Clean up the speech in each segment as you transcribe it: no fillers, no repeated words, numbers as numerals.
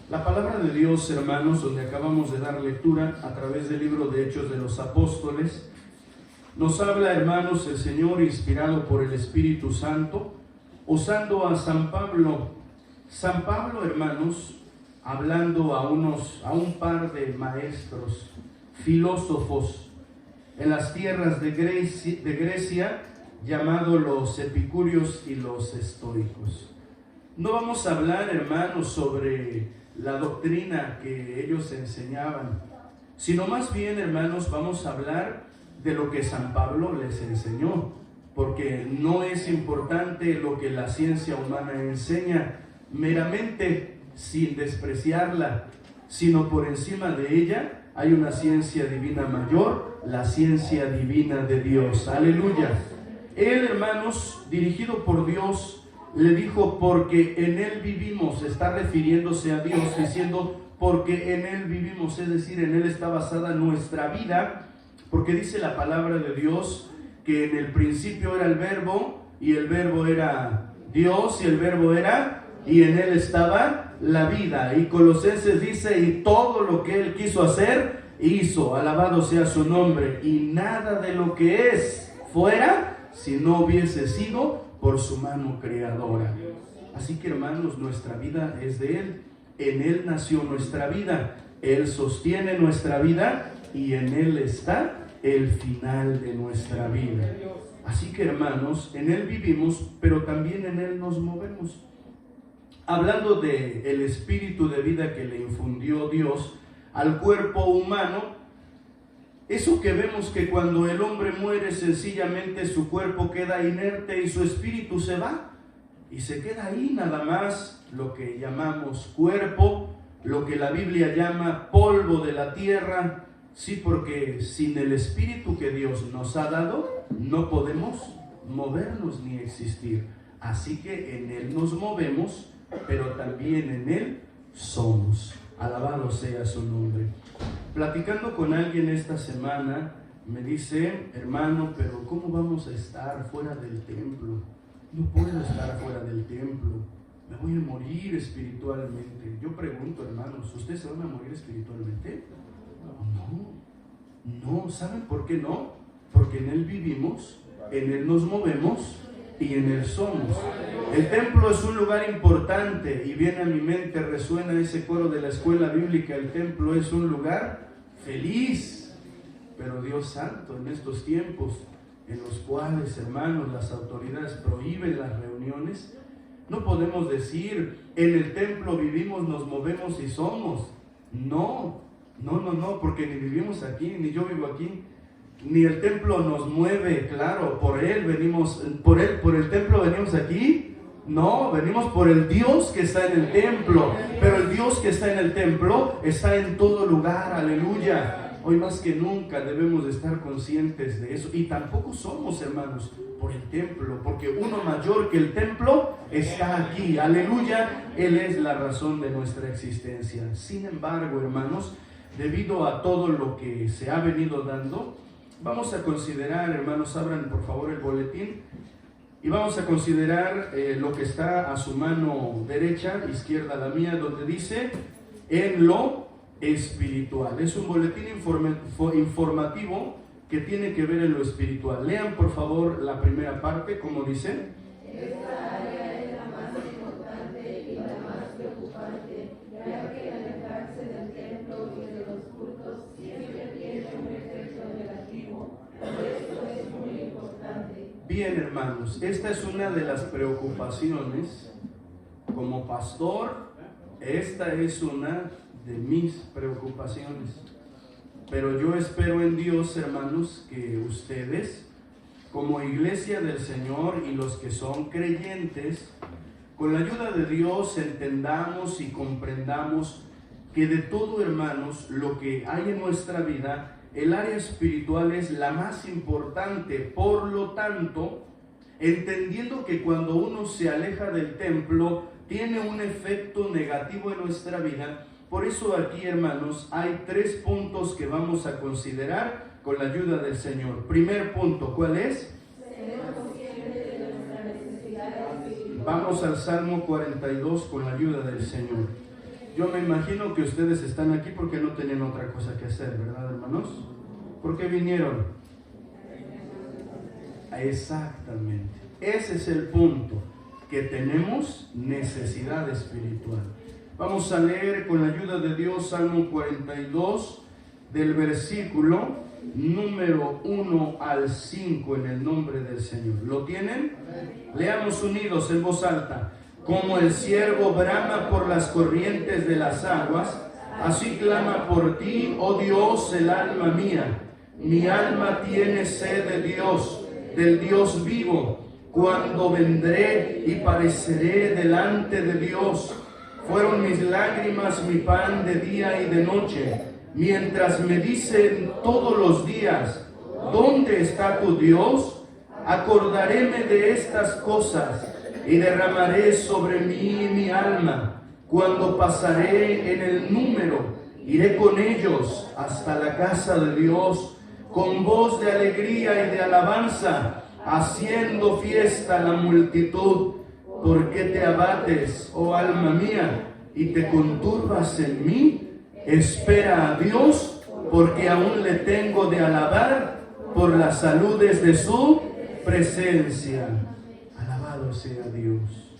La palabra de Dios, hermanos, donde acabamos de dar lectura a través del libro de Hechos de los Apóstoles, nos habla, hermanos, el Señor, inspirado por el Espíritu Santo, usando a San Pablo. San Pablo, hermanos, hablando a un par de maestros, filósofos, en las tierras de Grecia, llamados los epicúreos y los estoicos. No vamos a hablar, hermanos, sobre la doctrina que ellos enseñaban, sino más bien, hermanos, vamos a hablar de lo que San Pablo les enseñó, porque no es importante lo que la ciencia humana enseña meramente sin despreciarla, sino por encima de ella hay una ciencia divina mayor, la ciencia divina de Dios. Aleluya. Él, hermanos, dirigido por Dios, le dijo, porque en Él vivimos. Está refiriéndose a Dios, diciendo, porque en Él vivimos, es decir, en Él está basada nuestra vida, porque dice la palabra de Dios que en el principio era el Verbo, y el Verbo era Dios, y el Verbo era, y en Él estaba la vida. Y Colosenses dice, y todo lo que Él quiso hacer, hizo. Alabado sea su nombre. Y nada de lo que es fuera, si no hubiese sido por su mano creadora. Así que, hermanos, nuestra vida es de Él. En Él nació nuestra vida. Él sostiene nuestra vida y en Él está el final de nuestra vida. Así que, hermanos, en Él vivimos, pero también en Él nos movemos. Hablando de el espíritu de vida que le infundió Dios al cuerpo humano, eso que vemos que cuando el hombre muere, sencillamente su cuerpo queda inerte y su espíritu se va, y se queda ahí nada más lo que llamamos cuerpo, lo que la Biblia llama polvo de la tierra. Sí, porque sin el espíritu que Dios nos ha dado, no podemos movernos ni existir. Así que en Él nos movemos, pero también en Él somos. Alabado sea su nombre. Platicando con alguien esta semana, me dice, hermano, pero ¿cómo vamos a estar fuera del templo? No puedo estar fuera del templo, me voy a morir espiritualmente. Yo pregunto, hermanos, ¿ustedes se van a morir espiritualmente? No, ¿saben por qué no? Porque en Él vivimos, en Él nos movemos y en Él somos. El templo es un lugar importante y viene a mi mente, resuena ese coro de la escuela bíblica, el templo es un lugar feliz. Pero Dios santo, en estos tiempos en los cuales, hermanos, las autoridades prohíben las reuniones, no podemos decir, en el templo vivimos, nos movemos y somos. No, porque ni vivimos aquí, ni yo vivo aquí, ni el templo nos mueve. Claro, por Él venimos, por el templo venimos aquí. No, venimos por el Dios que está en el templo, pero el Dios que está en el templo está en todo lugar. Aleluya. Hoy más que nunca debemos de estar conscientes de eso. Y tampoco somos, hermanos, por el templo, porque uno mayor que el templo está aquí. Aleluya. Él es la razón de nuestra existencia. Sin embargo, hermanos, debido a todo lo que se ha venido dando, vamos a considerar, hermanos, abran por favor el boletín, y vamos a considerar lo que está a su mano derecha, izquierda la mía, donde dice, en lo espiritual. Es un boletín informativo que tiene que ver en lo espiritual. Lean por favor la primera parte, como dice. Esta área es la más importante y la más preocupante, ya que alejarse del templo y de los cultos siempre tiene un efecto negativo. Esto es muy importante. Bien, hermanos, esta es una de las preocupaciones. Como pastor, esta es una de mis preocupaciones. Pero yo espero en Dios, hermanos, que ustedes, como iglesia del Señor y los que son creyentes, con la ayuda de Dios entendamos y comprendamos que de todo, hermanos, lo que hay en nuestra vida, el área espiritual es la más importante. Por lo tanto, entendiendo que cuando uno se aleja del templo, tiene un efecto negativo en nuestra vida. Por eso aquí, hermanos, hay 3 puntos que vamos a considerar con la ayuda del Señor. Primer punto, ¿cuál es? Vamos al Salmo 42 con la ayuda del Señor. Yo me imagino que ustedes están aquí porque no tenían otra cosa que hacer, ¿verdad, hermanos? ¿Por qué vinieron? Exactamente. Ese es el punto, que tenemos necesidad espiritual. Vamos a leer con la ayuda de Dios Salmo 42, del versículo número 1 al 5, en el nombre del Señor. ¿Lo tienen? Leamos unidos en voz alta. Como el ciervo brama por las corrientes de las aguas, así clama por ti, oh Dios, el alma mía. Mi alma tiene sed de Dios, del Dios vivo. Cuando vendré y pareceré delante de Dios. Fueron mis lágrimas mi pan de día y de noche, mientras me dicen todos los días, ¿dónde está tu Dios? Acordaréme de estas cosas y derramaré sobre mí mi alma. Cuando pasaré en el número, iré con ellos hasta la casa de Dios, con voz de alegría y de alabanza, haciendo fiesta la multitud. ¿Por qué te abates, oh alma mía, y te conturbas en mí? Espera a Dios, porque aún le tengo de alabar por las saludes de su presencia. Alabado sea Dios.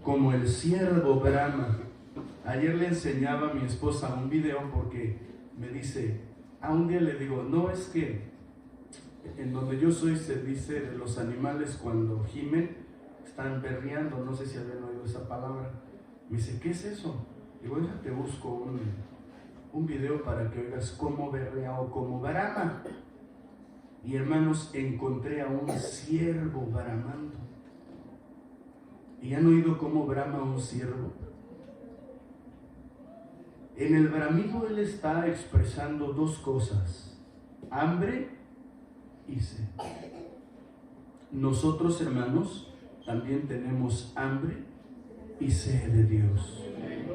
Como el ciervo brama. Ayer le enseñaba a mi esposa un video porque me dice, a un día le digo, no, es que en donde yo soy se dice de los animales cuando gimen, están berreando, no sé si habían oído esa palabra. Me dice, ¿qué es eso? Digo, te busco un video para que oigas cómo berrea o cómo brama. Y hermanos, encontré a un ciervo bramando. ¿Y han oído cómo brama un ciervo? En el bramido él está expresando dos cosas: hambre y sed. Nosotros, hermanos, también tenemos hambre y sed de Dios.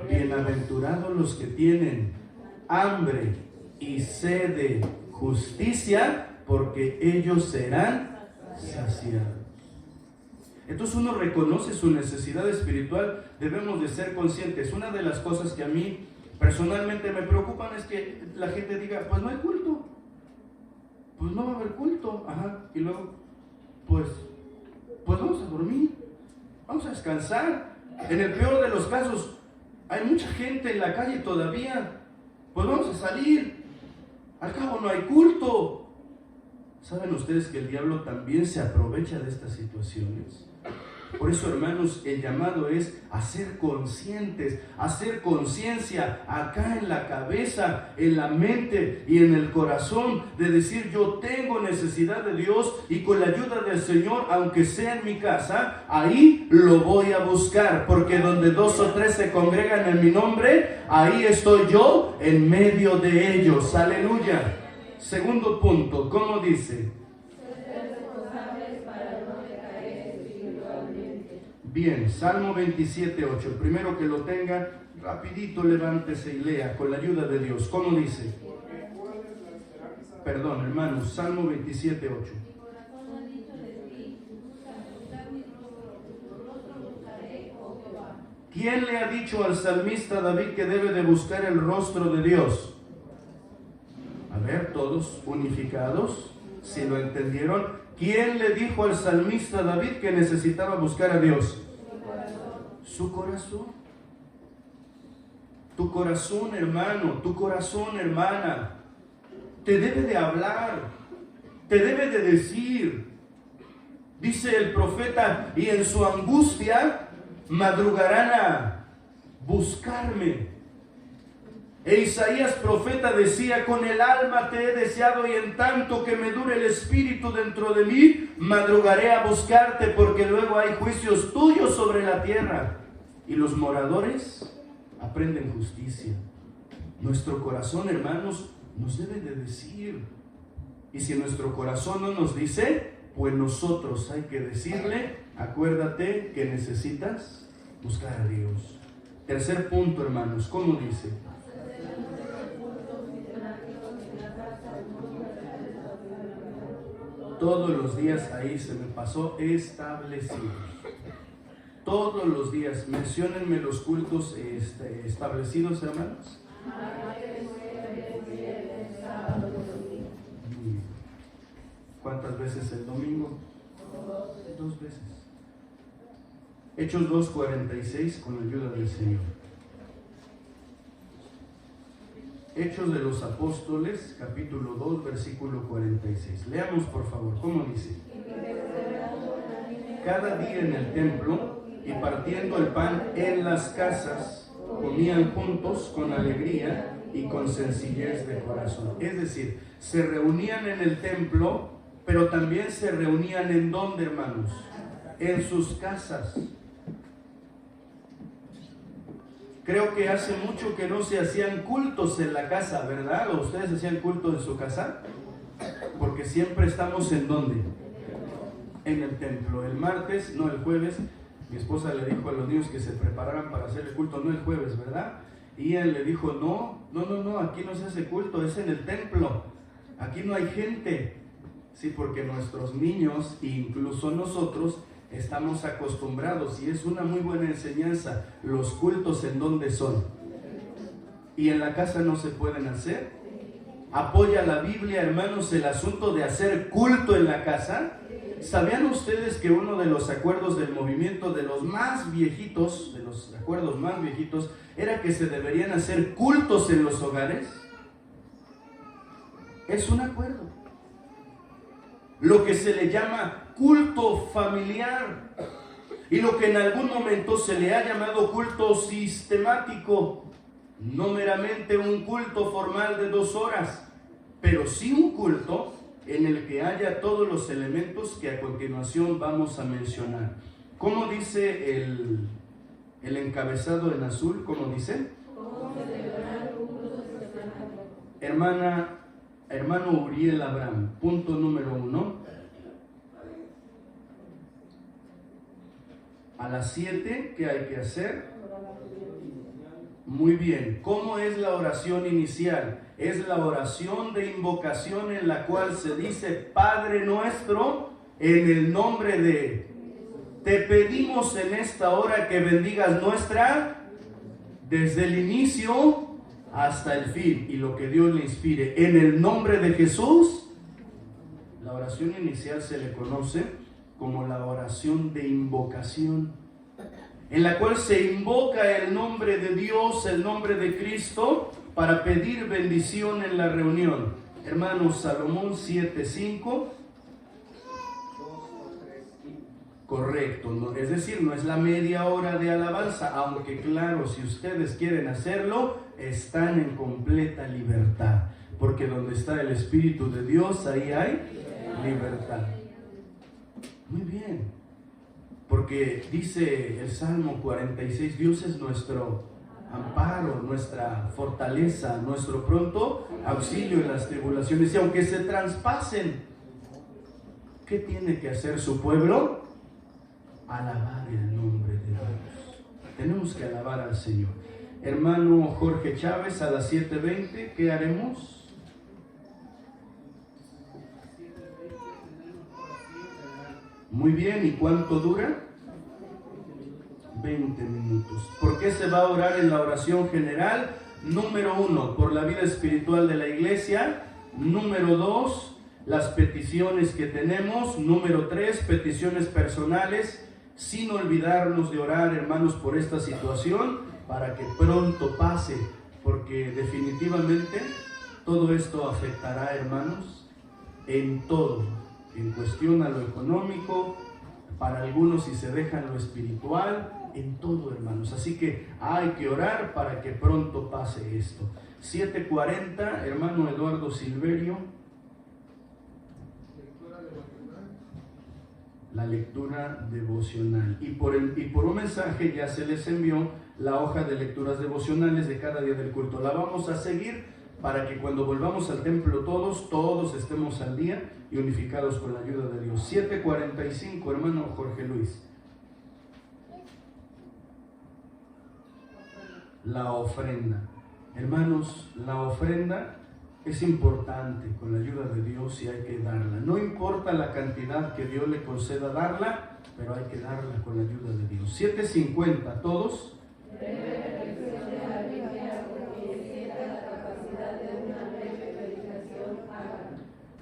Bienaventurados los que tienen hambre y sed de justicia, porque ellos serán saciados. Entonces uno reconoce su necesidad espiritual, debemos de ser conscientes. Una de las cosas que a mí personalmente me preocupan es que la gente diga, pues no hay culto, pues no va a haber culto, y luego, pues vamos a dormir, vamos a descansar. En el peor de los casos, hay mucha gente en la calle todavía, pues vamos a salir, al cabo no hay culto. ¿Saben ustedes que el diablo también se aprovecha de estas situaciones? Por eso, hermanos, el llamado es a ser conscientes, a hacer conciencia acá en la cabeza, en la mente y en el corazón, de decir, yo tengo necesidad de Dios y con la ayuda del Señor, aunque sea en mi casa, ahí lo voy a buscar, porque donde 2 o 3 se congregan en mi nombre, ahí estoy yo en medio de ellos. Aleluya. Segundo punto, ¿cómo dice? Bien, Salmo 27:8. El primero que lo tenga, rapidito levántese y lea con la ayuda de Dios. ¿Cómo dice? Perdón, hermanos, Salmo 27:8. ¿Quién le ha dicho al salmista David que debe de buscar el rostro de Dios? A ver, todos unificados, si lo entendieron. ¿Quién le dijo al salmista David que necesitaba buscar a Dios? Su corazón. Tu corazón, hermano, tu corazón, hermana, te debe de hablar, te debe de decir. Dice el profeta, y en su angustia madrugarán a buscarme. E Isaías profeta decía, con el alma te he deseado y en tanto que me dure el espíritu dentro de mí, madrugaré a buscarte, porque luego hay juicios tuyos sobre la tierra y los moradores aprenden justicia. Nuestro corazón, hermanos, nos debe de decir. Y si nuestro corazón no nos dice, pues nosotros hay que decirle, acuérdate que necesitas buscar a Dios. Tercer punto, hermanos, ¿cómo dice? Todos los días ahí se me pasó establecidos. todos los días. Menciónenme los cultos establecidos, hermanos. ¿Cuántas veces el domingo? 2 veces. Hechos 2:46 con la ayuda del Señor. Hechos de los Apóstoles, capítulo 2, versículo 46. Leamos por favor, ¿cómo dice? Cada día en el templo y partiendo el pan en las casas, comían juntos con alegría y con sencillez de corazón. Es decir, se reunían en el templo, pero también se reunían ¿en dónde, hermanos? En sus casas. Creo que hace mucho que no se hacían cultos en la casa, ¿verdad? ¿O ustedes hacían culto en su casa? Porque siempre estamos ¿en dónde? En el templo. El martes, no el jueves, mi esposa le dijo a los niños que se prepararan para hacer el culto, no el jueves, ¿verdad? Y él le dijo, no, aquí no se hace culto, es en el templo. Aquí no hay gente. Sí, porque nuestros niños, incluso nosotros, estamos acostumbrados, y es una muy buena enseñanza, los cultos en dónde son. Y en la casa no se pueden hacer. Apoya la Biblia, hermanos, el asunto de hacer culto en la casa. ¿Sabían ustedes que uno de los acuerdos del movimiento, de los más viejitos, de los acuerdos más viejitos, era que se deberían hacer cultos en los hogares? Es un acuerdo. Lo que se le llama culto familiar y lo que en algún momento se le ha llamado culto sistemático, no meramente un culto formal de 2 horas, pero sí un culto en el que haya todos los elementos que a continuación vamos a mencionar. ¿Cómo dice el encabezado en azul? ¿Cómo dice? Hermano Uriel Abraham, punto número 1. A las 7, ¿qué hay que hacer? Muy bien. ¿Cómo es la oración inicial? Es la oración de invocación en la cual se dice, Padre nuestro, en el nombre de... Te pedimos en esta hora que bendigas nuestra, desde el inicio hasta el fin, y lo que Dios le inspire. En el nombre de Jesús, la oración inicial se le conoce como la oración de invocación, en la cual se invoca el nombre de Dios, el nombre de Cristo, para pedir bendición en la reunión. Hermanos, Salomón 7:5. Correcto, ¿no? Es decir, no es la media hora de alabanza, aunque claro, si ustedes quieren hacerlo, están en completa libertad, porque donde está el Espíritu de Dios, ahí hay libertad. Muy bien, porque dice el Salmo 46, Dios es nuestro amparo, nuestra fortaleza, nuestro pronto auxilio en las tribulaciones, y aunque se traspasen, ¿qué tiene que hacer su pueblo? Alabar el nombre de Dios. Tenemos que alabar al Señor. Hermano Jorge Chávez, a las 7:20, ¿qué haremos? Muy bien, ¿y cuánto dura? 20 minutos. ¿Por qué se va a orar en la oración general? Número 1, por la vida espiritual de la iglesia. Número 2, las peticiones que tenemos. Número 3, peticiones personales. Sin olvidarnos de orar, hermanos, por esta situación, para que pronto pase, porque definitivamente todo esto afectará, hermanos, en todo, en cuestión a lo económico, para algunos si se dejan lo espiritual, en todo, hermanos. Así que hay que orar para que pronto pase esto. 7:40, hermano Eduardo Silverio. La lectura devocional. Y por un mensaje ya se les envió la hoja de lecturas devocionales de cada día del culto. La vamos a seguir para que cuando volvamos al templo todos estemos al día y unificados con la ayuda de Dios. 7:45, hermano Jorge Luis. La ofrenda. Hermanos, la ofrenda es importante con la ayuda de Dios y hay que darla. No importa la cantidad que Dios le conceda darla, pero hay que darla con la ayuda de Dios. 7:50, ¿todos?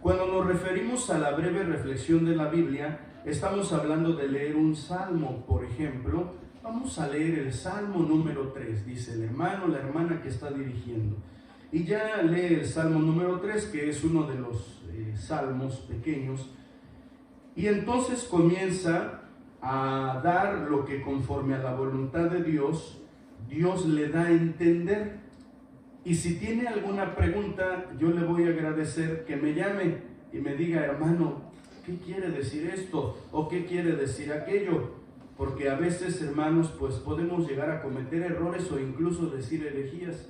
Cuando nos referimos a la breve reflexión de la Biblia, estamos hablando de leer un salmo. Por ejemplo, vamos a leer el Salmo número 3, dice el hermano, la hermana que está dirigiendo. Y ya lee el Salmo número 3, que es uno de los salmos pequeños. Y entonces comienza a dar lo que conforme a la voluntad de Dios, Dios le da a entender. Y si tiene alguna pregunta, yo le voy a agradecer que me llame y me diga, hermano, ¿qué quiere decir esto? ¿O qué quiere decir aquello? Porque a veces, hermanos, pues podemos llegar a cometer errores o incluso decir herejías.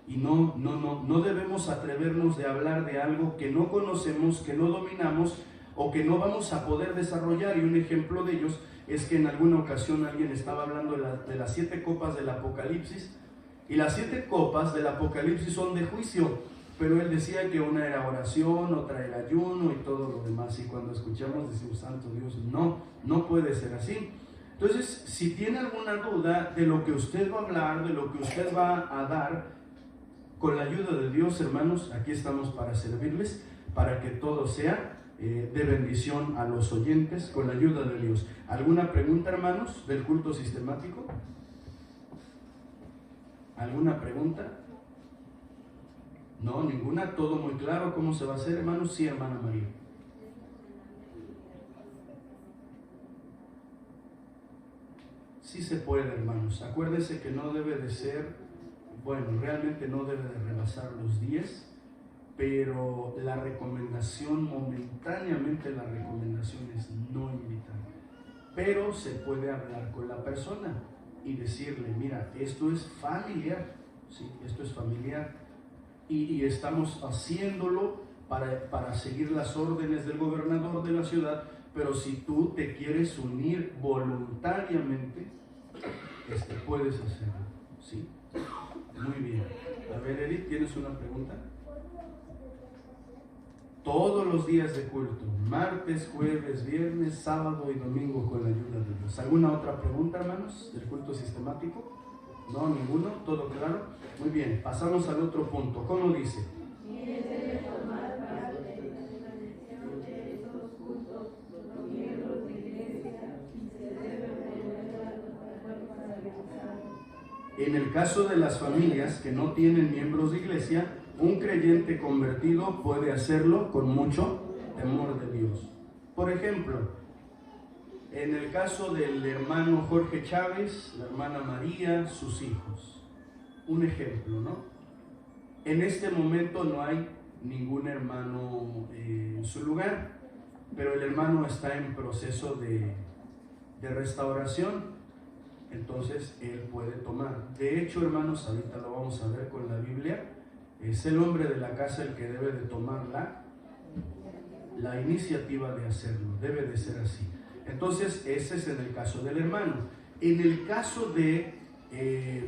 Y no debemos atrevernos de hablar de algo que no conocemos, que no dominamos o que no vamos a poder desarrollar. Y un ejemplo de ellos es que en alguna ocasión alguien estaba hablando de las 7 copas del Apocalipsis. Y las 7 copas del Apocalipsis son de juicio, pero él decía que una era oración, otra era ayuno y todo lo demás. Y cuando escuchamos decimos, santo Dios, no puede ser así. Entonces, si tiene alguna duda de lo que usted va a hablar, de lo que usted va a dar, con la ayuda de Dios, hermanos, aquí estamos para servirles, para que todo sea de bendición a los oyentes, con la ayuda de Dios. ¿Alguna pregunta, hermanos, del culto sistemático? ¿Alguna pregunta? No, ninguna, todo muy claro. ¿Cómo se va a hacer, hermanos? Sí, hermana María. Sí se puede, hermanos. Acuérdense que no debe de ser, bueno, realmente no debe de rebasar los 10, pero la recomendación, momentáneamente la recomendación es no invitar. Pero se puede hablar con la persona y decirle, mira, esto es familiar, ¿sí? Esto es familiar y estamos haciéndolo para seguir las órdenes del gobernador de la ciudad, pero si tú te quieres unir voluntariamente, puedes hacerlo, ¿sí? Muy bien. A ver, Eric, ¿tienes una pregunta? Todos los días de culto, martes, jueves, viernes, sábado y domingo, con la ayuda de Dios. ¿Alguna otra pregunta, hermanos, del culto sistemático? No, ninguno, todo claro. Muy bien, pasamos al otro punto. ¿Cómo dice? En el caso de las familias que no tienen miembros de iglesia, un creyente convertido puede hacerlo con mucho temor de Dios. Por ejemplo, en el caso del hermano Jorge Chávez, la hermana María, sus hijos. Un ejemplo, ¿no? En este momento no hay ningún hermano en su lugar, pero el hermano está en proceso de restauración. Entonces él puede tomar. De hecho, hermanos, ahorita lo vamos a ver con la Biblia, es el hombre de la casa el que debe de tomar la iniciativa de hacerlo, debe de ser así. Entonces ese es en el caso del hermano. En el caso de,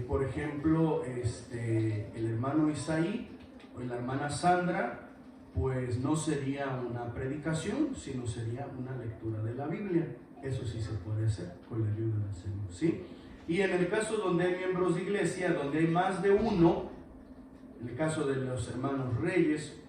por ejemplo, el hermano Isaí o la hermana Sandra, pues no sería una predicación, sino sería una lectura de la Biblia. Eso sí se puede hacer con la ayuda del Señor, ¿sí? Y en el caso donde hay miembros de iglesia, donde hay más de uno, en el caso de los hermanos Reyes,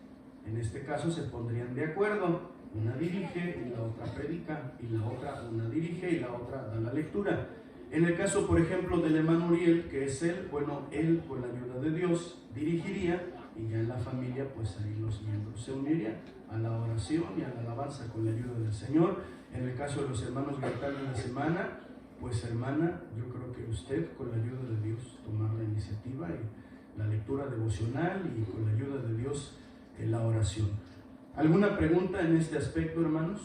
en este caso se pondrían de acuerdo. Una dirige y la otra predica, y la otra una dirige y la otra da la lectura. En el caso, por ejemplo, del hermano Uriel, que es él, bueno, él con la ayuda de Dios dirigiría, y ya en la familia, pues ahí los miembros se unirían a la oración y a la alabanza con la ayuda del Señor. En el caso de los hermanos Gaitán en la semana, pues hermana, yo creo que usted con la ayuda de Dios tomar la iniciativa y la lectura devocional y con la ayuda de Dios en la oración. ¿Alguna pregunta en este aspecto, hermanos?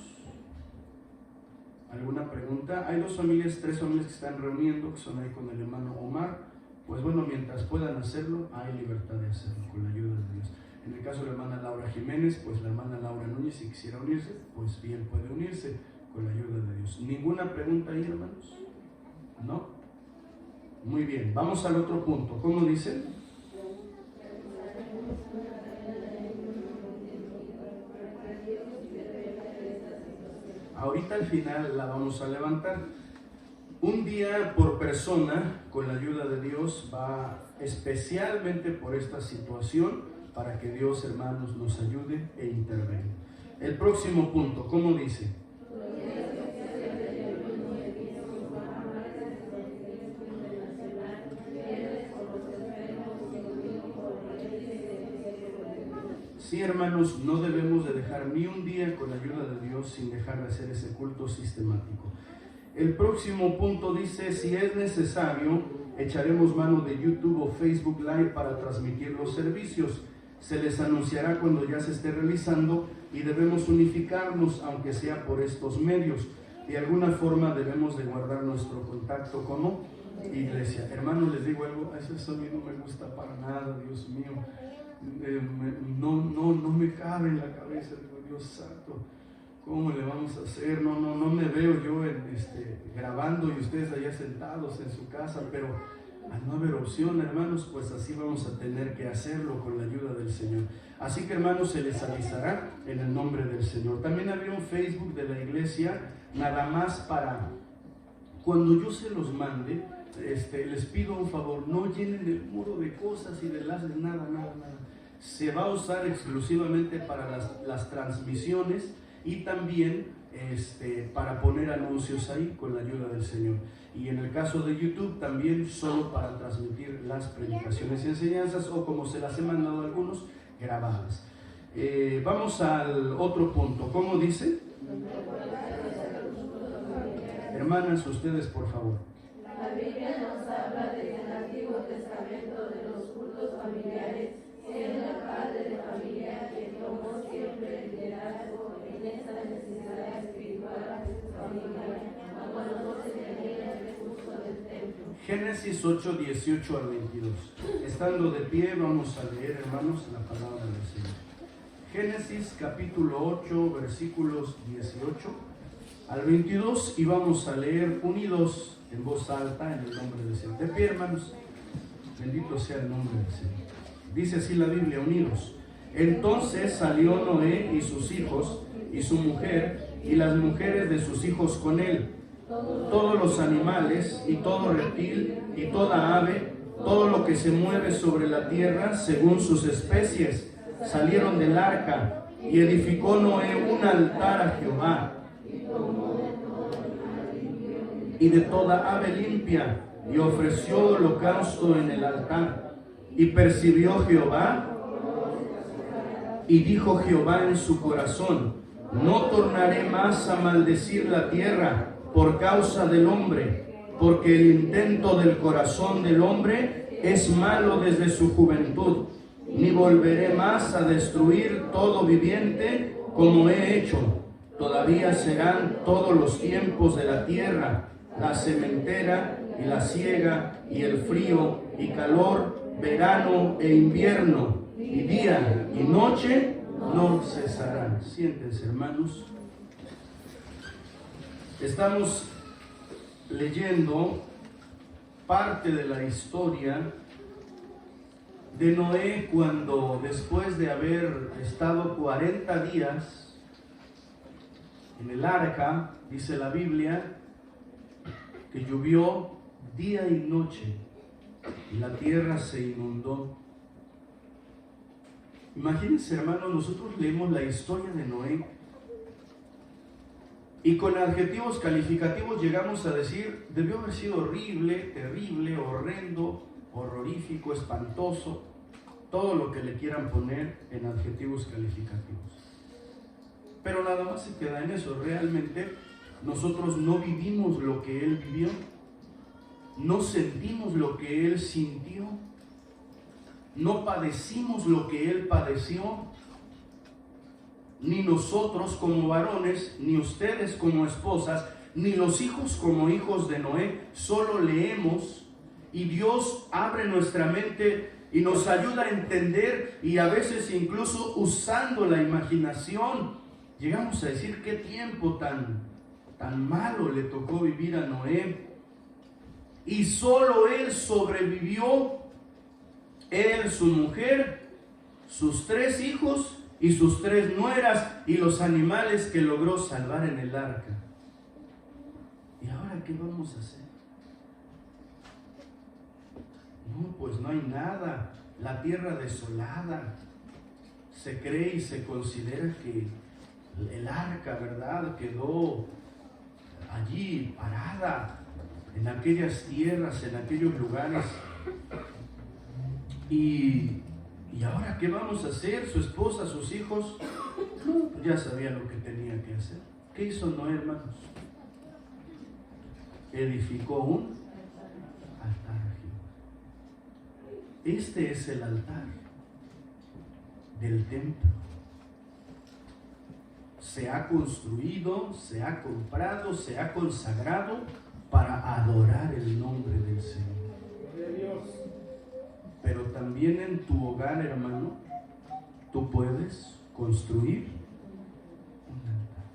¿Alguna pregunta? Hay 3 familias que están reuniendo, que son ahí con el hermano Omar. Pues bueno, mientras puedan hacerlo, hay libertad de hacerlo con la ayuda de Dios. En el caso de la hermana Laura Jiménez, pues la hermana Laura Núñez, si quisiera unirse, pues bien puede unirse con la ayuda de Dios. ¿Ninguna pregunta ahí, hermanos? ¿No? Muy bien, vamos al otro punto. ¿Cómo dice? Ahorita ahorita al final la vamos a levantar. Un día por persona, con la ayuda de Dios, va especialmente por esta situación, para que Dios, hermanos, nos ayude e intervenga. El próximo punto, ¿cómo dice? Sí, hermanos, no debemos de dejar ni un día con la ayuda de Dios sin dejar de hacer ese culto sistemático. El próximo punto dice, si es necesario, echaremos mano de YouTube o Facebook Live para transmitir los servicios. Se les anunciará cuando ya se esté realizando y debemos unificarnos, aunque sea por estos medios. De alguna forma debemos de guardar nuestro contacto como iglesia. Hermanos, les digo algo, ese sonido no me gusta para nada, Dios mío. No me cabe en la cabeza, digo, Dios santo, ¿cómo le vamos a hacer? No me veo yo grabando y ustedes allá sentados en su casa, pero al no haber opción, hermanos, pues así vamos a tener que hacerlo con la ayuda del Señor. Así que, hermanos, se les avisará en el nombre del Señor. También había un Facebook de la iglesia, nada más para cuando yo se los mande, les pido un favor, no llenen el muro de cosas y de enlaces, nada. Se va a usar exclusivamente para las transmisiones y también para poner anuncios ahí con la ayuda del Señor. Y en el caso de YouTube también solo para transmitir las predicaciones y enseñanzas, o como se las he mandado a algunos, grabadas. Vamos al otro punto. ¿Cómo dice? Hermanas, ustedes por favor. La Biblia nos habla desde el Antiguo Testamento de los cultos familiares, siendo el padre de familia quien tomó siempre el liderazgo en esta necesidad espiritual de su familia, cuando no se tenía el recurso del templo. Génesis 8, 18 al 22. Estando de pie, vamos a leer, hermanos, la palabra del Señor. Génesis capítulo 8, versículos 18 al 22, y vamos a leer unidos en voz alta en el nombre del Señor. De pie, hermanos, bendito sea el nombre del Señor. Dice así la Biblia, unidos. Entonces salió Noé y sus hijos y su mujer y las mujeres de sus hijos con él, todos los animales y todo reptil y toda ave, todo lo que se mueve sobre la tierra según sus especies, salieron del arca, y edificó Noé un altar a Jehová, y de toda ave limpia, y ofreció holocausto en el altar. Y percibió Jehová, y dijo Jehová en su corazón, no tornaré más a maldecir la tierra por causa del hombre, porque el intento del corazón del hombre es malo desde su juventud, ni volveré más a destruir todo viviente como he hecho. Todavía serán todos los tiempos de la tierra, la sementera y la siega, y el frío y calor, verano e invierno, y día y noche no cesarán. Siéntense, hermanos. Estamos leyendo parte de la historia de Noé, cuando después de haber estado 40 días en el arca, dice la Biblia, que llovió día y noche y la tierra se inundó. Imagínense, hermanos, nosotros leemos la historia de Noé y con adjetivos calificativos llegamos a decir, debió haber sido horrible, terrible, horrendo, horrorífico, espantoso, todo lo que le quieran poner en adjetivos calificativos. Pero nada más se queda en eso. Realmente nosotros no vivimos lo que él vivió, no sentimos lo que él sintió, no padecimos lo que él padeció, ni nosotros como varones, ni ustedes como esposas, ni los hijos como hijos de Noé. Solo leemos y Dios abre nuestra mente y nos ayuda a entender, y a veces incluso usando la imaginación llegamos a decir qué tiempo tan malo le tocó vivir a Noé. Y solo él sobrevivió, él, su mujer, sus 3 hijos y sus 3 nueras y los animales que logró salvar en el arca. qué vamos a hacer? No, pues no hay nada. La tierra desolada. Se cree y se considera que el arca, ¿verdad?, quedó allí parada en aquellas tierras, en aquellos lugares. Y ahora, ¿qué vamos a hacer? Su esposa, sus hijos, no, pues ya sabía lo que tenía que hacer. ¿Qué hizo Noé, hermanos? Edificó un altar a Jehová. Este es el altar del templo. Se ha construido, se ha comprado, se ha consagrado para adorar el nombre del Señor. Pero también en tu hogar, hermano, tú puedes construir un altar.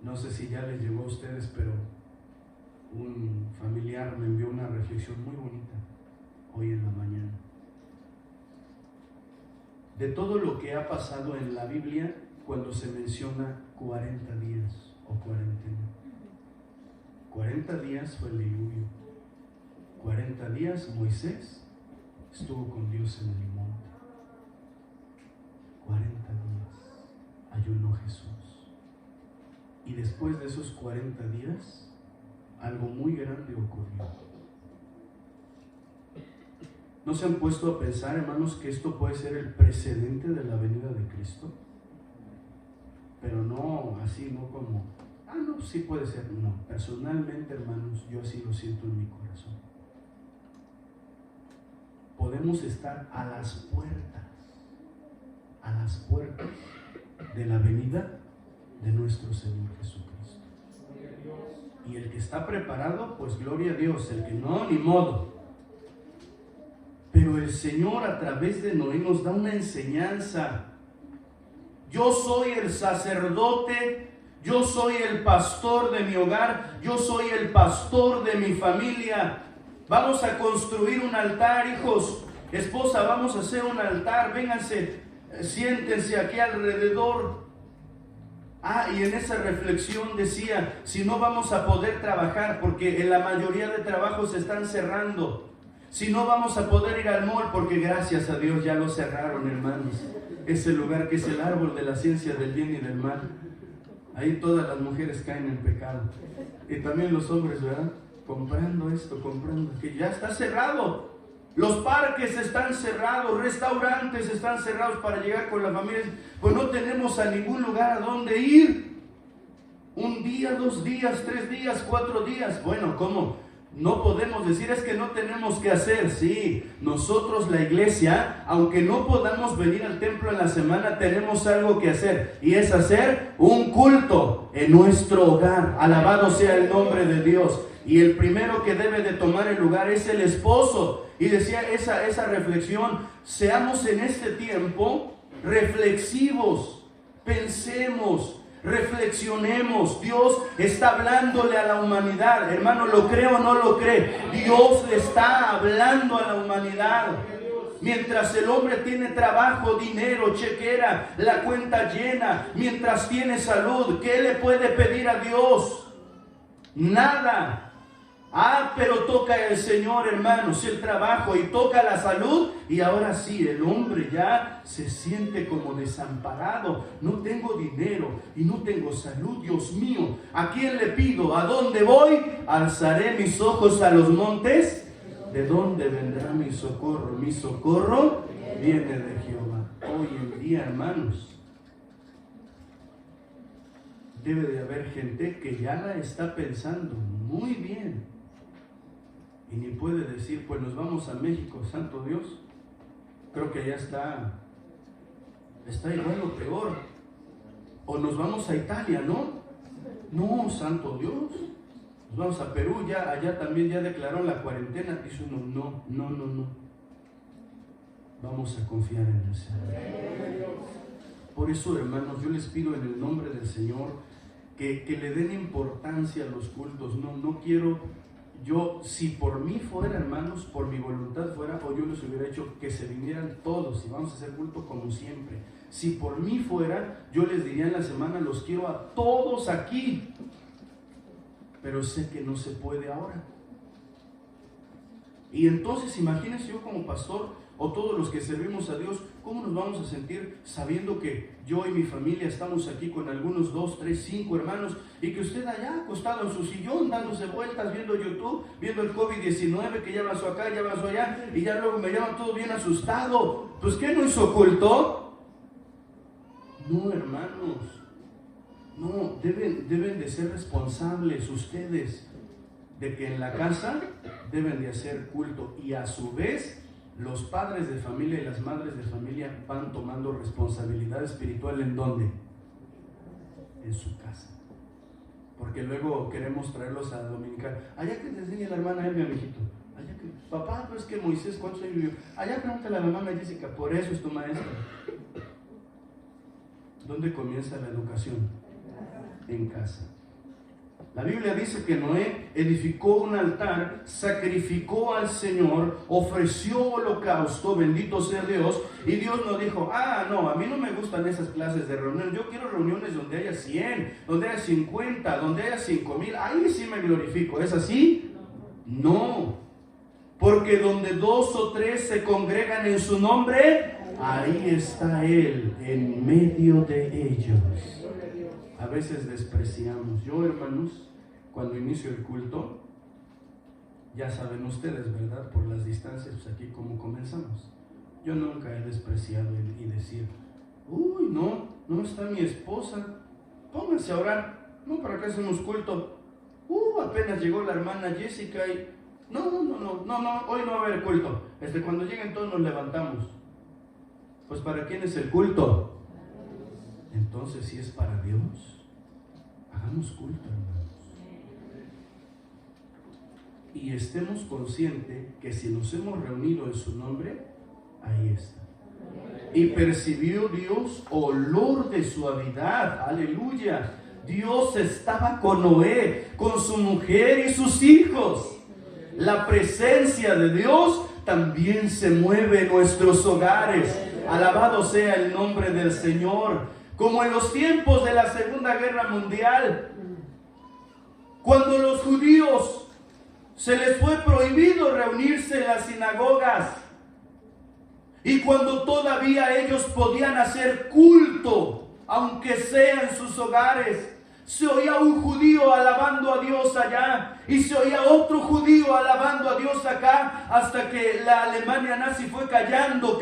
No sé si ya les llegó a ustedes, pero un familiar me envió una reflexión muy bonita hoy en la mañana. De todo lo que ha pasado en la Biblia cuando se menciona 40 días o cuarentena. 40 días fue el diluvio. 40 días Moisés estuvo con Dios en el monte. 40 días ayunó Jesús. Y después de esos 40 días, algo muy grande ocurrió. ¿No se han puesto a pensar, hermanos, que esto puede ser el precedente de la venida de Cristo? Pero no así, no como, no, sí puede ser. No, personalmente, hermanos, yo así lo siento en mi corazón. Podemos estar a las puertas de la venida de nuestro Señor Jesucristo. Y el que está preparado, pues gloria a Dios. El que no, ni modo. Pero el Señor a través de Noé nos da una enseñanza. Yo soy el sacerdote, yo soy el pastor de mi hogar, yo soy el pastor de mi familia. Vamos a construir un altar, hijos. Esposa, vamos a hacer un altar. Vénganse, siéntense aquí alrededor. Y en esa reflexión decía, si no vamos a poder trabajar, porque en la mayoría de trabajos se están cerrando. Si no vamos a poder ir al mall, porque gracias a Dios ya lo cerraron, hermanos. Ese lugar que es el árbol de la ciencia del bien y del mal. Ahí todas las mujeres caen en pecado. Y también los hombres, ¿verdad? Comprando esto, comprando aquello. Ya está cerrado. Los parques están cerrados, restaurantes están cerrados para llegar con la familia. Pues no tenemos a ningún lugar a donde ir. Un día, 2 días, 3 días, 4 días. Bueno, ¿cómo? No podemos decir es que no tenemos que hacer. Sí, nosotros la iglesia, aunque no podamos venir al templo en la semana, tenemos algo que hacer. Y es hacer un culto en nuestro hogar. Alabado sea el nombre de Dios. Y el primero que debe de tomar el lugar es el esposo. Y decía esa reflexión, seamos en este tiempo reflexivos, pensemos, reflexionemos. Dios está hablándole a la humanidad. Hermano, ¿lo cree o no lo cree? Dios le está hablando a la humanidad. Mientras el hombre tiene trabajo, dinero, chequera, la cuenta llena, mientras tiene salud, ¿qué le puede pedir a Dios? Nada. Pero toca el Señor, hermanos, el trabajo y toca la salud, y ahora sí, el hombre ya se siente como desamparado. No tengo dinero y no tengo salud, Dios mío, ¿a quién le pido? ¿A dónde voy? Alzaré mis ojos a los montes. ¿De dónde vendrá mi socorro? Mi socorro viene de Jehová. Hoy en día, hermanos, debe de haber gente que ya la está pensando muy bien. Y ni puede decir, pues nos vamos a México, santo Dios. Creo que allá está igual o peor. O nos vamos a Italia, ¿no? No, santo Dios. Nos vamos a Perú, allá también ya declararon la cuarentena. Dice uno, no. Vamos a confiar en el Señor. Por eso, hermanos, yo les pido en el nombre del Señor que le den importancia a los cultos. No quiero... si por mí fuera, hermanos, por mi voluntad fuera, o yo les hubiera hecho que se vinieran todos y vamos a hacer culto como siempre. Si por mí fuera, yo les diría en la semana, los quiero a todos aquí. pero sé que no se puede ahora. Y entonces imagínense yo como pastor, o todos los que servimos a Dios, ¿cómo nos vamos a sentir sabiendo que yo y mi familia estamos aquí con algunos 2, 3, 5 hermanos, y que usted allá acostado en su sillón dándose vueltas, viendo YouTube, viendo el COVID-19, que ya pasó acá, ya pasó allá, y ya luego me llaman todo bien asustado? Pues ¿qué no hizo culto? No, hermanos, no, deben de ser responsables ustedes de que en la casa deben de hacer culto, y a su vez los padres de familia y las madres de familia van tomando responsabilidad espiritual. ¿En dónde? En su casa. Porque luego queremos traerlos a dominicar. Allá que te enseñe la hermana Elvia, mijito. Allá que, papá, pero es que Moisés, ¿cuántos años vivió? Allá pregúntale a la mamá Jessica, por eso es tu maestra. ¿Dónde comienza la educación? En casa. La Biblia dice que Noé edificó un altar, sacrificó al Señor, ofreció holocausto, bendito sea Dios, y Dios no dijo, no, a mí no me gustan esas clases de reuniones, yo quiero reuniones donde haya 100, donde haya 50, donde haya 5,000, ahí sí me glorifico. ¿Es así? No, porque donde 2 o 3 se congregan en su nombre, ahí está Él, en medio de ellos. A veces despreciamos. Yo, hermanos, cuando inicio el culto, ya saben ustedes, ¿verdad? Por las distancias, pues aquí como comenzamos. Yo nunca he despreciado y decir, uy, no está mi esposa, pónganse a orar. No, ¿para qué hacemos culto? Apenas llegó la hermana Jessica y no, hoy no va a haber culto. Cuando lleguen todos nos levantamos. Pues ¿para quién es el culto? Entonces, si es para Dios, hagamos culto, hermanos. Y estemos conscientes que si nos hemos reunido en su nombre, ahí está. Y percibió Dios olor de suavidad, aleluya. Dios estaba con Noé, con su mujer y sus hijos. La presencia de Dios también se mueve en nuestros hogares. Alabado sea el nombre del Señor. Como en los tiempos de la Segunda Guerra Mundial, cuando los judíos se les fue prohibido reunirse en las sinagogas, y cuando todavía ellos podían hacer culto, aunque sea en sus hogares, se oía un judío alabando a Dios allá, y se oía otro judío alabando a Dios acá, hasta que la Alemania nazi fue callando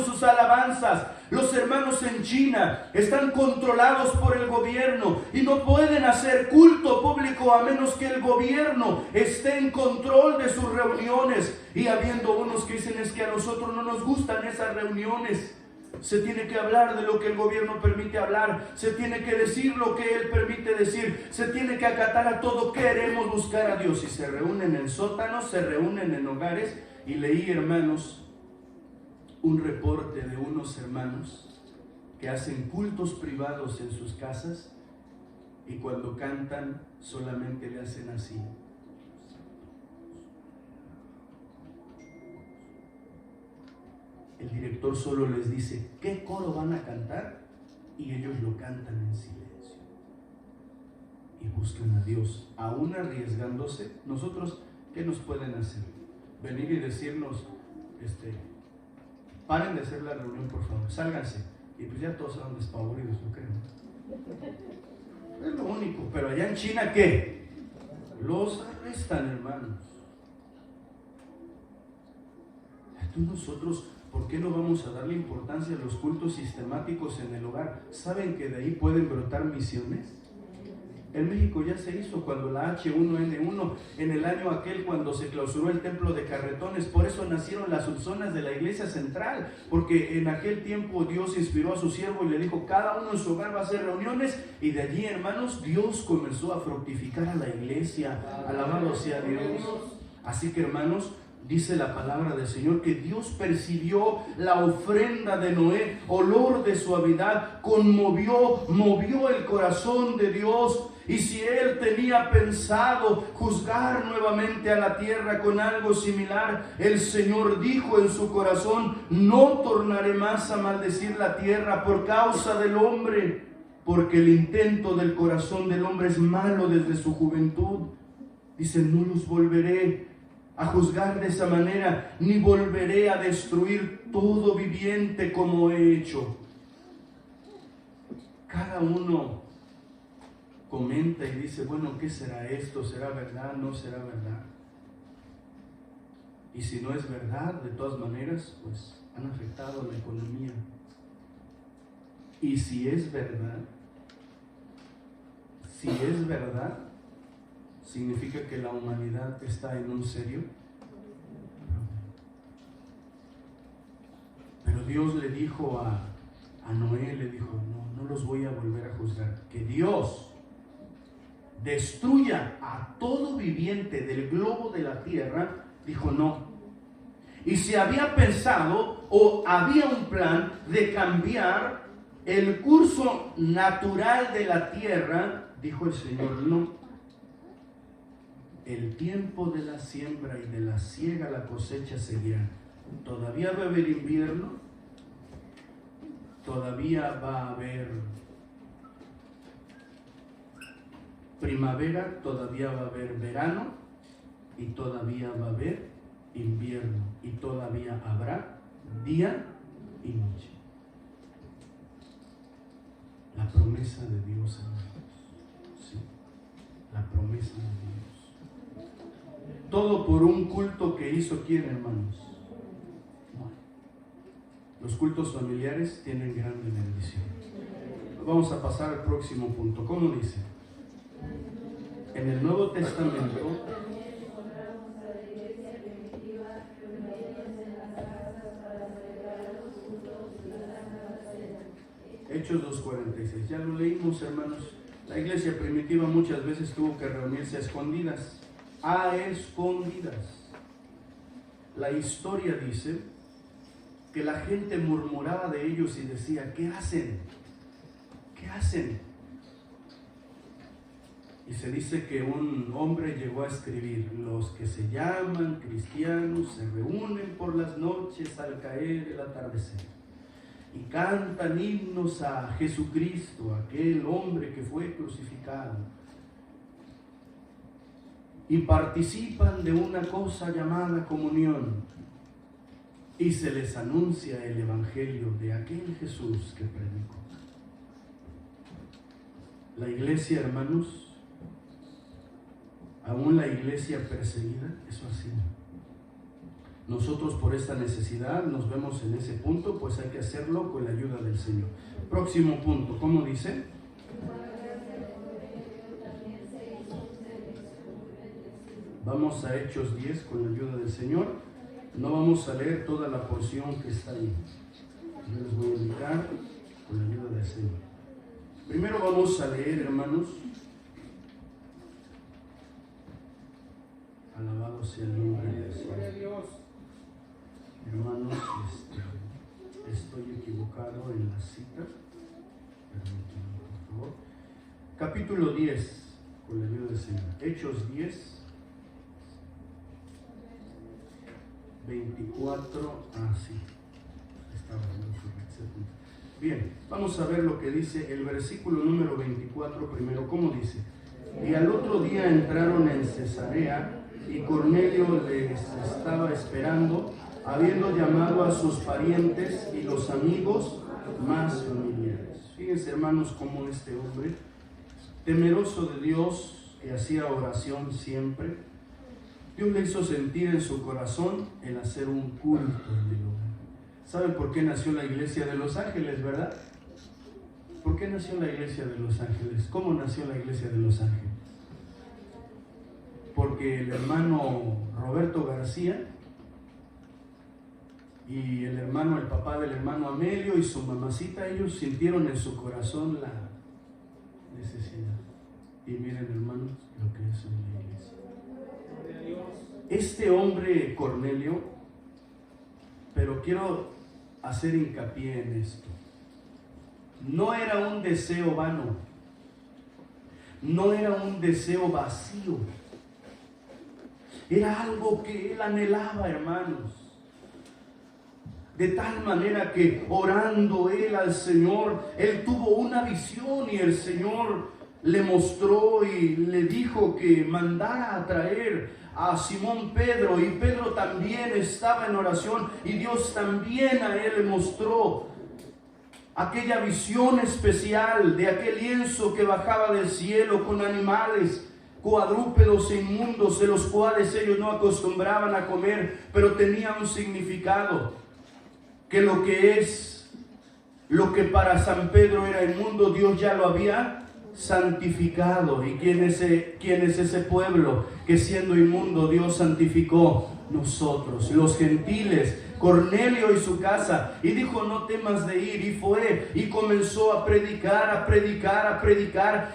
sus alabanzas. Los hermanos en China están controlados por el gobierno y no pueden hacer culto público a menos que el gobierno esté en control de sus reuniones. Y habiendo unos que dicen, es que a nosotros no nos gustan esas reuniones. Se tiene que hablar de lo que el gobierno permite hablar, se tiene que decir lo que él permite decir, se tiene que acatar a todo. Queremos buscar a Dios, y se reúnen en sótanos, se reúnen en hogares. Y leí, hermanos, un reporte de unos hermanos que hacen cultos privados en sus casas, y cuando cantan solamente le hacen así. El director solo les dice qué coro van a cantar, y ellos lo cantan en silencio y buscan a Dios, aún arriesgándose. Nosotros, ¿qué nos pueden hacer? Venir y decirnos, paren de hacer la reunión, por favor, sálganse. Y pues ya todos estaban despavoridos, ¿no creen? Es lo único. Pero allá en China, ¿qué? Los arrestan, hermanos. Entonces nosotros, ¿por qué no vamos a darle importancia a los cultos sistemáticos en el hogar? ¿Saben que de ahí pueden brotar misiones? En México ya se hizo cuando la H1N1, en el año aquel cuando se clausuró el templo de Carretones. Por eso nacieron las subzonas de la iglesia central, porque en aquel tiempo Dios inspiró a su siervo y le dijo, cada uno en su hogar va a hacer reuniones, y de allí, hermanos, Dios comenzó a fructificar a la iglesia. Alabado sea Dios. Así que, hermanos, dice la palabra del Señor que Dios percibió la ofrenda de Noé, olor de suavidad, movió el corazón de Dios. Y si él tenía pensado juzgar nuevamente a la tierra con algo similar, el Señor dijo en su corazón, no tornaré más a maldecir la tierra por causa del hombre, porque el intento del corazón del hombre es malo desde su juventud. Dice, no los volveré a juzgar de esa manera, ni volveré a destruir todo viviente como he hecho. Cada uno comenta y dice, bueno, ¿qué será esto? ¿Será verdad? ¿No será verdad? Y si no es verdad, de todas maneras, pues han afectado la economía. Y si es verdad, significa que la humanidad está en un serio. Pero Dios le dijo a Noé, le dijo, no los voy a volver a juzgar. Que Dios destruya a todo viviente del globo de la tierra, dijo no. Y si había pensado o había un plan de cambiar el curso natural de la tierra, dijo el Señor, no. El tiempo de la siembra y de la siega, la cosecha seguirá. Todavía va a haber invierno, todavía va a haber primavera, todavía va a haber verano y todavía va a haber invierno y todavía habrá día y noche. La promesa de Dios, hermanos. Sí, la promesa de Dios. Todo por un culto que hizo quién, hermanos. No. Los cultos familiares tienen grande bendición. Vamos a pasar al próximo punto. ¿Cómo dice? En el Nuevo Testamento, Hechos 2:46, ya lo leímos, hermanos. La iglesia primitiva muchas veces tuvo que reunirse a escondidas. A escondidas. La historia dice que la gente murmuraba de ellos y decía, ¿qué hacen? ¿Qué hacen? Y se dice que un hombre llegó a escribir, los que se llaman cristianos se reúnen por las noches al caer el atardecer y cantan himnos a Jesucristo, aquel hombre que fue crucificado, y participan de una cosa llamada comunión, y se les anuncia el evangelio de aquel Jesús que predicó. La iglesia, hermanos, aún la iglesia perseguida, eso así. Nosotros por esta necesidad nos vemos en ese punto, pues hay que hacerlo con la ayuda del Señor. Próximo punto, ¿cómo dice? Vamos a Hechos 10 con la ayuda del Señor. No vamos a leer toda la porción que está ahí. Yo les voy a indicar con la ayuda del Señor. Primero vamos a leer, hermanos. Alabado sea el nombre del Señor. Hermanos, estoy equivocado en la cita. Permítanme, por favor. Capítulo 10, con la ayuda del Señor. Hechos 10, 24. Sí. Estaba en bien, vamos a ver lo que dice el versículo número 24 primero. ¿Cómo dice? Y al otro día entraron en Cesarea y Cornelio les estaba esperando, habiendo llamado a sus parientes y los amigos más familiares. Fíjense, hermanos, cómo este hombre, temeroso de Dios, que hacía oración siempre, Dios le hizo sentir en su corazón el hacer un culto en el hogar. ¿Saben por qué nació la iglesia de Los Ángeles, verdad? ¿Por qué nació la iglesia de Los Ángeles? ¿Cómo nació la iglesia de Los Ángeles? Porque el hermano Roberto García y el papá del hermano Amelio y su mamacita, ellos sintieron en su corazón la necesidad. Y miren, hermanos, lo que es una iglesia. Este hombre Cornelio, pero quiero hacer hincapié en esto, no era un deseo vano, no era un deseo vacío, era algo que él anhelaba, hermanos. De tal manera que orando él al Señor, él tuvo una visión y el Señor le mostró y le dijo que mandara a traer a Simón Pedro, y Pedro también estaba en oración y Dios también a él le mostró aquella visión especial de aquel lienzo que bajaba del cielo con animales cuadrúpedos e inmundos, de los cuales ellos no acostumbraban a comer, pero tenía un significado, que lo que para San Pedro era inmundo, Dios ya lo había santificado. ¿Y quién es ese pueblo que siendo inmundo Dios santificó? Nosotros, los gentiles. Cornelio y su casa, y dijo: no temas de ir, y fue y comenzó a predicar,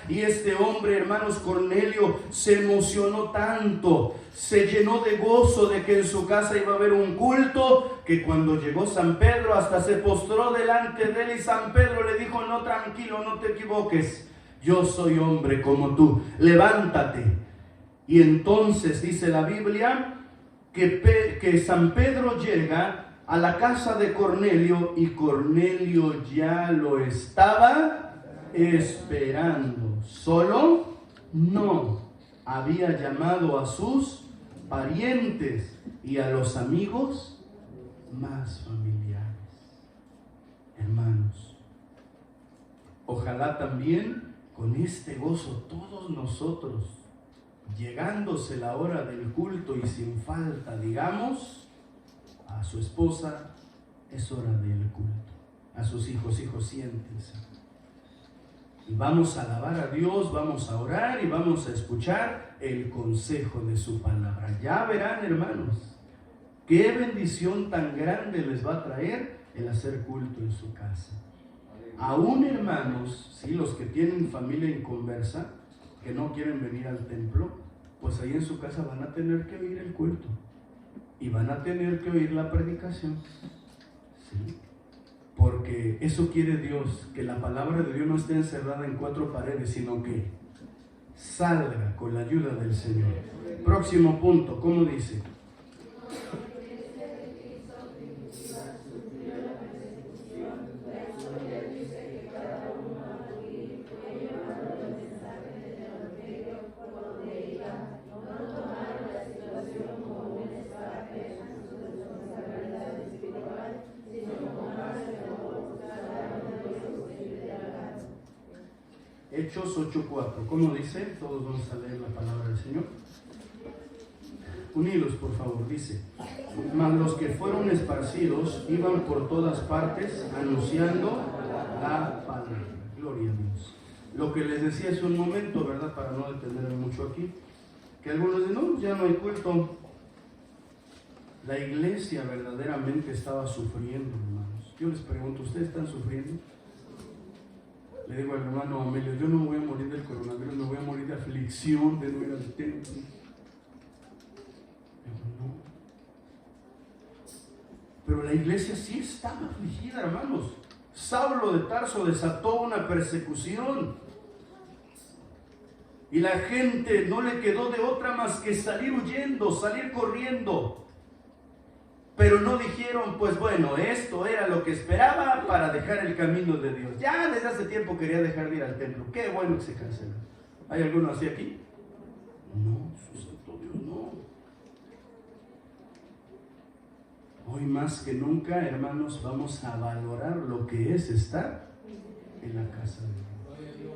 y este hombre, hermanos, Cornelio, se emocionó tanto, se llenó de gozo de que en su casa iba a haber un culto, que cuando llegó San Pedro hasta se postró delante de él, y San Pedro le dijo: no, tranquilo, no te equivoques, yo soy hombre como tú, levántate. Y entonces dice la Biblia que San Pedro llega a la casa de Cornelio, y Cornelio ya lo estaba esperando. Solo no había llamado a sus parientes y a los amigos más familiares. Hermanos, ojalá también con este gozo todos nosotros, llegándose la hora del culto y sin falta, digamos a su esposa: es hora del culto. A sus hijos: hijos, siéntense. Y vamos a alabar a Dios, vamos a orar y vamos a escuchar el consejo de su palabra. Ya verán, hermanos, qué bendición tan grande les va a traer el hacer culto en su casa. Aún, hermanos, sí, los que tienen familia inconversa, que no quieren venir al templo, pues ahí en su casa van a tener que oír el culto y van a tener que oír la predicación, ¿sí? Porque eso quiere Dios, que la palabra de Dios no esté encerrada en cuatro paredes, sino que salga con la ayuda del Señor. Próximo punto, ¿cómo dice? Hechos 8:4, ¿cómo dice? Todos vamos a leer la palabra del Señor. Unidos, por favor, dice: mas los que fueron esparcidos iban por todas partes anunciando la palabra. Gloria a Dios. Lo que les decía hace un momento, ¿verdad? Para no detenerme mucho aquí, que algunos dicen: no, ya no hay culto. La iglesia verdaderamente estaba sufriendo, hermanos. Yo les pregunto: ¿ustedes están sufriendo? Le digo al hermano Amelio: yo no me voy a morir del coronavirus, me voy a morir de aflicción de no ir al templo. No. Pero la iglesia sí estaba afligida, hermanos. Saulo de Tarso desató una persecución y la gente no le quedó de otra más que salir huyendo, salir corriendo. Pero no dijeron: pues bueno, esto era lo que esperaba para dejar el camino de Dios. Ya desde hace tiempo quería dejar de ir al templo. Qué bueno que se canceló. ¿Hay alguno así aquí? No, su santo Dios, no. Hoy más que nunca, hermanos, vamos a valorar lo que es estar en la casa de Dios.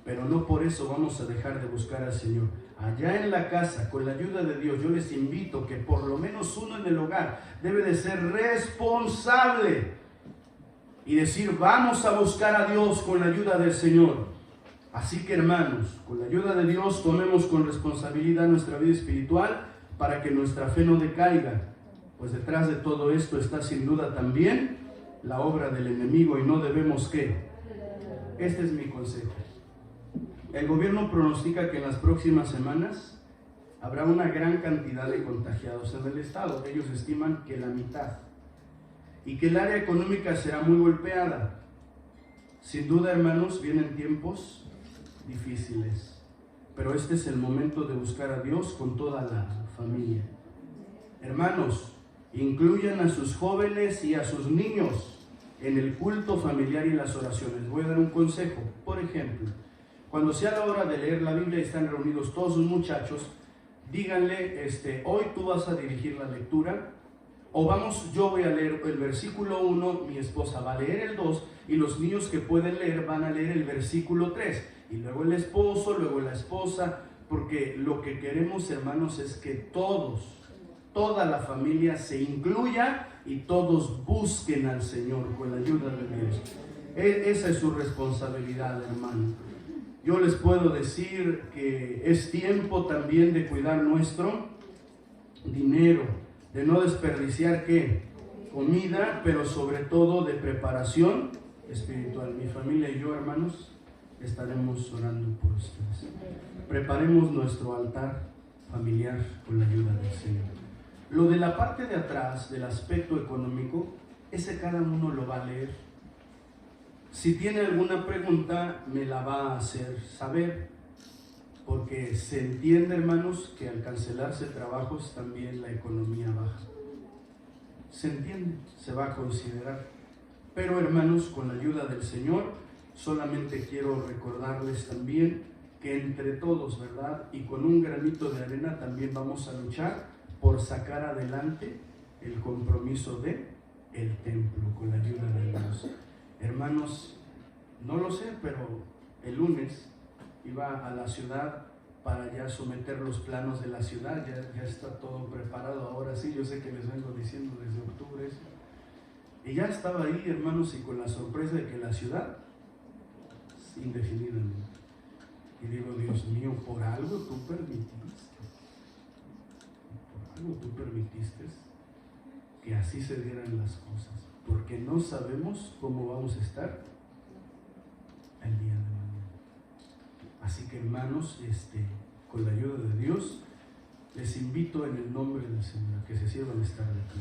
Pero no por eso vamos a dejar de buscar al Señor. Allá en la casa, con la ayuda de Dios, yo les invito que por lo menos uno en el hogar debe de ser responsable y decir: vamos a buscar a Dios con la ayuda del Señor. Así que, hermanos, con la ayuda de Dios tomemos con responsabilidad nuestra vida espiritual para que nuestra fe no decaiga, pues detrás de todo esto está sin duda también la obra del enemigo, y no debemos ¿qué? Este es mi consejo. El gobierno pronostica que en las próximas semanas habrá una gran cantidad de contagiados en el estado. Ellos estiman que la mitad. Y que el área económica será muy golpeada. Sin duda, hermanos, vienen tiempos difíciles. Pero este es el momento de buscar a Dios con toda la familia. Hermanos, Incluyan a sus jóvenes y a sus niños en el culto familiar y las oraciones. Voy a dar un consejo. Por ejemplo, cuando sea la hora de leer la Biblia y están reunidos todos sus muchachos, díganle, hoy tú vas a dirigir la lectura, o vamos, yo voy a leer el versículo 1, mi esposa va a leer el 2, y los niños que pueden leer van a leer el versículo 3, y luego el esposo, luego la esposa, porque lo que queremos, hermanos, es que toda la familia se incluya y todos busquen al Señor con la ayuda de Dios. Esa es su responsabilidad, hermano. Yo les puedo decir que es tiempo también de cuidar nuestro dinero, de no desperdiciar comida, pero sobre todo de preparación espiritual. Mi familia y yo, hermanos, estaremos orando por ustedes. Preparemos nuestro altar familiar con la ayuda del Señor. Lo de la parte de atrás, del aspecto económico, ese cada uno lo va a leer. Si tiene alguna pregunta, me la va a hacer saber, porque se entiende, hermanos, que al cancelarse trabajos también la economía baja. Se entiende, se va a considerar. Pero, hermanos, con la ayuda del Señor, solamente quiero recordarles también que entre todos, ¿verdad? Y con un granito de arena también vamos a luchar por sacar adelante el compromiso de el templo, con la ayuda de Dios. Hermanos, no lo sé, pero el lunes iba a la ciudad para ya someter los planos de la ciudad, ya está todo preparado. Ahora sí, yo sé que les vengo diciendo desde octubre eso. Y ya estaba ahí, hermanos, y con la sorpresa de que la ciudad, indefinidamente. Y digo, Dios mío, por algo tú permitiste que así se dieran las cosas, porque no sabemos cómo vamos a estar el día de mañana. Así que, hermanos, con la ayuda de Dios, les invito en el nombre del Señor a que se sirvan de estar aquí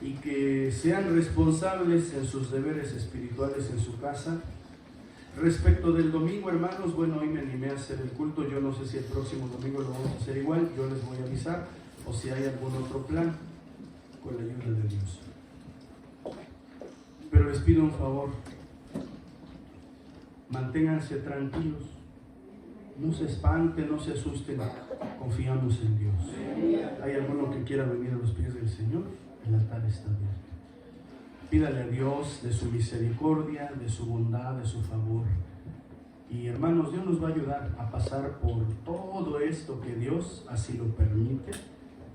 y que sean responsables en sus deberes espirituales en su casa. Respecto del domingo, hermanos, bueno, hoy me animé a hacer el culto. Yo no sé si el próximo domingo lo vamos a hacer igual, yo les voy a avisar, o si hay algún otro plan, con la ayuda de Dios. Pero les pido un favor, manténganse tranquilos, no se espanten, no se asusten, confiamos en Dios. ¿Hay alguno que quiera venir a los pies del Señor? El altar está abierto. Pídale a Dios de su misericordia, de su bondad, de su favor. Y hermanos, Dios nos va a ayudar a pasar por todo esto que Dios así lo permite,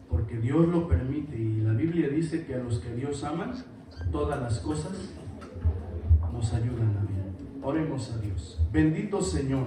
porque Dios lo permite, y la Biblia dice que a los que Dios ama, todas las cosas nos ayudan a bien. Oremos a Dios. Bendito Señor,